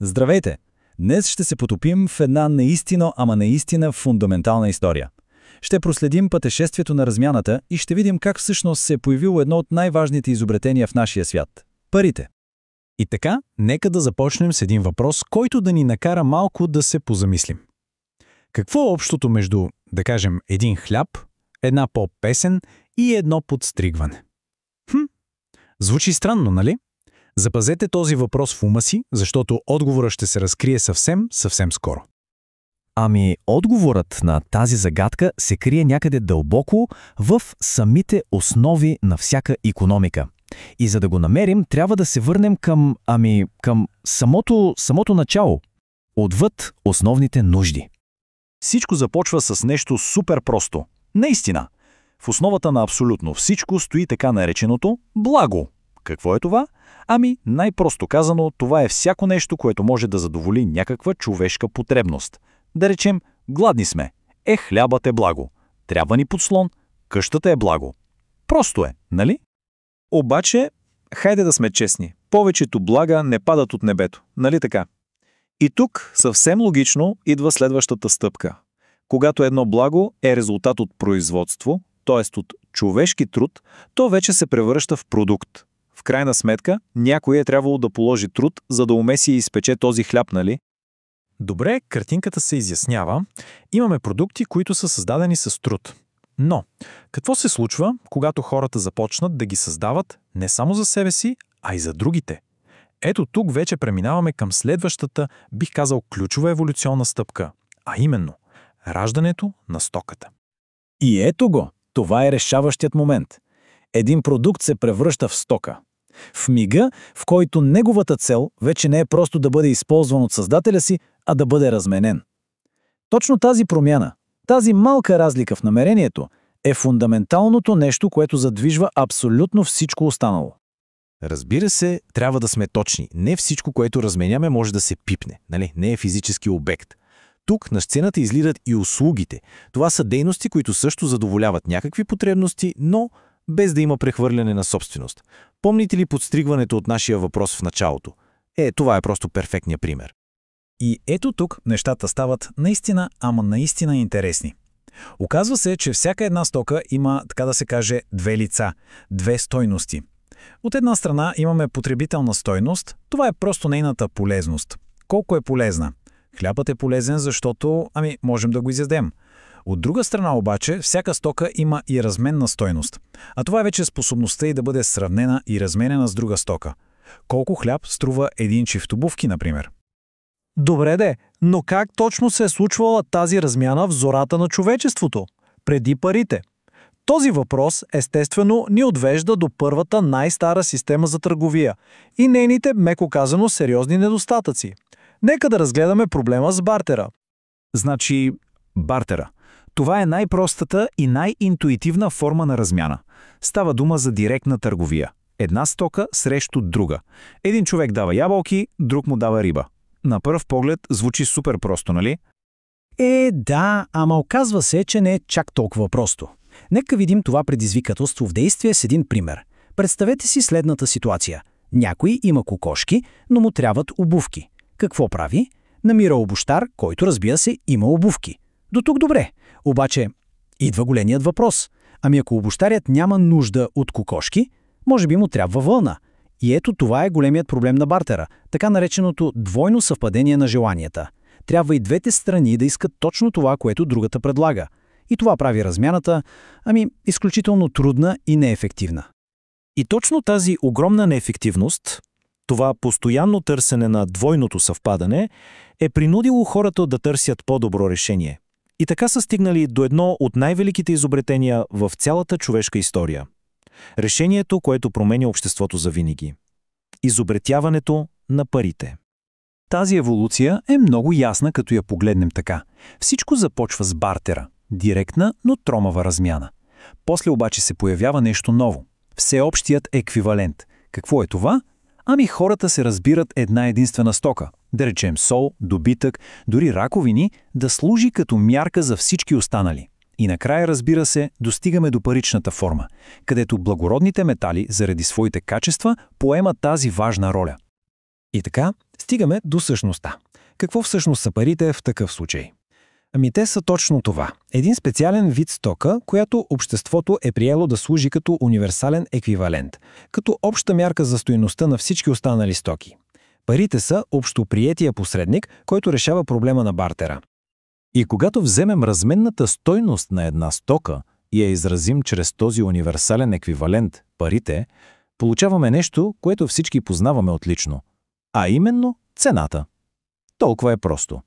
Здравейте! Днес ще се потопим в една наистина фундаментална история. Ще проследим пътешествието на размяната и ще видим как всъщност се е появило едно от най-важните изобретения в нашия свят – парите. И така, нека да започнем с един въпрос, който да ни накара малко да се позамислим. Какво е общото между, да кажем, един хляб, една поп-песен и едно подстригване? Звучи странно, нали? Запазете този въпрос в ума си, защото отговорът ще се разкрие съвсем скоро. Отговорът на тази загадка се крие някъде дълбоко в самите основи на всяка икономика. И за да го намерим, трябва да се върнем към самото начало, отвъд основните нужди. Всичко започва с нещо супер просто. Наистина. В основата на абсолютно всичко стои така нареченото благо. Какво е това? Най-просто казано, това е всяко нещо, което може да задоволи някаква човешка потребност. Да речем, гладни сме. Хлябът е благо. Трябва ни подслон. Къщата е благо. Просто е, нали? Обаче, хайде да сме честни. Повечето блага не падат от небето, нали така? И тук съвсем логично идва следващата стъпка. Когато едно благо е резултат от производство, т.е. от човешки труд, то вече се превръща в продукт. В крайна сметка, някой е трябвало да положи труд, за да умеси и изпече този хляб, нали? Добре, картинката се изяснява. Имаме продукти, които са създадени с труд. Но, какво се случва, когато хората започнат да ги създават не само за себе си, а и за другите? Ето тук вече преминаваме към следващата, бих казал, ключова еволюционна стъпка, а именно раждането на стоката. И ето го, това е решаващият момент. Един продукт се превръща в стока. В мига, в който неговата цел вече не е просто да бъде използван от създателя си, а да бъде разменен. Точно тази промяна, тази малка разлика в намерението е фундаменталното нещо, което задвижва абсолютно всичко останало. Разбира се, трябва да сме точни. Не всичко, което разменяме, може да се пипне. Нали? Не е физически обект. Тук на сцената излизат и услугите. Това са дейности, които също задоволяват някакви потребности, но без да има прехвърляне на собственост. Помните ли подстригването от нашия въпрос в началото? Това е просто перфектният пример. И ето тук нещата стават наистина интересни. Оказва се, че всяка една стока има, така да се каже, две лица, две стойности. От една страна имаме потребителна стойност, това е просто нейната полезност. Колко е полезна? Хлябът е полезен, защото, можем да го изядем. От друга страна обаче, всяка стока има и разменна стойност. А това е вече способността й да бъде сравнена и разменена с друга стока. Колко хляб струва един чифт обувки, например? Добре но как точно се е случвала тази размяна в зората на човечеството? Преди парите? Този въпрос, естествено, ни отвежда до първата най-стара система за търговия и нейните, меко казано, сериозни недостатъци. Нека да разгледаме проблема с бартера. Значи, бартера. Това е най-простата и най-интуитивна форма на размяна. Става дума за директна търговия. Една стока срещу друга. Един човек дава ябълки, друг му дава риба. На пръв поглед звучи супер просто, нали? Да, ама оказва се, че не е чак толкова просто. Нека видим това предизвикателство в действие с един пример. Представете си следната ситуация. Някой има кокошки, но му трябват обувки. Какво прави? Намира обущар, който, разбира се, има обувки. До тук добре. Обаче идва големият въпрос. Ако обущарят няма нужда от кокошки, може би му трябва вълна. И ето това е големият проблем на бартера, така нареченото двойно съвпадение на желанията. Трябва и двете страни да искат точно това, което другата предлага. И това прави размяната, изключително трудна и неефективна. И точно тази огромна неефективност, това постоянно търсене на двойното съвпадане, е принудило хората да търсят по-добро решение. И така са стигнали до едно от най-великите изобретения в цялата човешка история. Решението, което променя обществото завинаги. Изобретяването на парите. Тази еволюция е много ясна, като я погледнем така. Всичко започва с бартера. Директна, но тромава размяна. После обаче се появява нещо ново. Всеобщият еквивалент. Какво е това? Хората се разбират една единствена стока. Да речем сол, добитък, дори раковини, да служи като мярка за всички останали. И накрая, разбира се, достигаме до паричната форма, където благородните метали, заради своите качества, поемат тази важна роля. И така, стигаме до същността. Какво всъщност са парите в такъв случай? Ами те са точно това. Един специален вид стока, която обществото е приело да служи като универсален еквивалент, като обща мярка за стойността на всички останали стоки. Парите са общоприетия посредник, който решава проблема на бартера. И когато вземем разменната стойност на една стока и я изразим чрез този универсален еквивалент – парите, получаваме нещо, което всички познаваме отлично, а именно цената. Толкова е просто.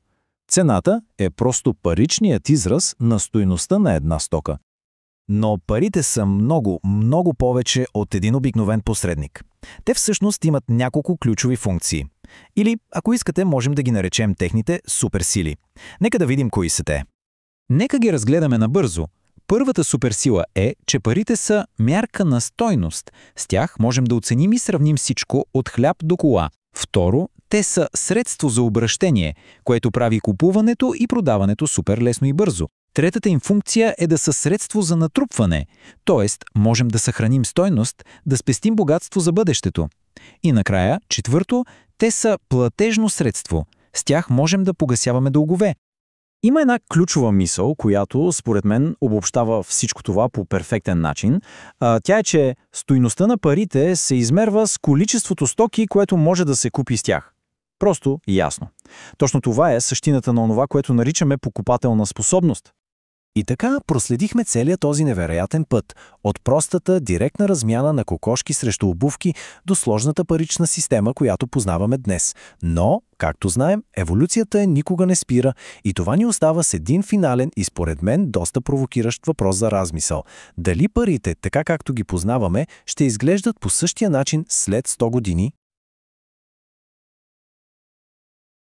Цената е просто паричният израз на стойността на една стока. Но парите са много, много повече от един обикновен посредник. Те всъщност имат няколко ключови функции. Или, ако искате, можем да ги наречем техните суперсили. Нека да видим кои са те. Нека ги разгледаме набързо. Първата суперсила е, че парите са мярка на стойност. С тях можем да оценим и сравним всичко от хляб до кола. Второ, те са средство за обращение, което прави купуването и продаването супер лесно и бързо. Третата им функция е да са средство за натрупване, т.е. можем да съхраним стойност, да спестим богатство за бъдещето. И накрая, четвърто, те са платежно средство. С тях можем да погасяваме дългове. Има една ключова мисъл, която, според мен, обобщава всичко това по перфектен начин. Тя е, че стойността на парите се измерва с количеството стоки, което може да се купи с тях. Просто и ясно. Точно това е същината на онова, което наричаме покупателна способност. И така проследихме целият този невероятен път, от простата, директна размяна на кокошки срещу обувки до сложната парична система, която познаваме днес. Но, както знаем, еволюцията никога не спира и това ни остава с един финален и според мен доста провокиращ въпрос за размисъл. Дали парите, така както ги познаваме, ще изглеждат по същия начин след 100 години?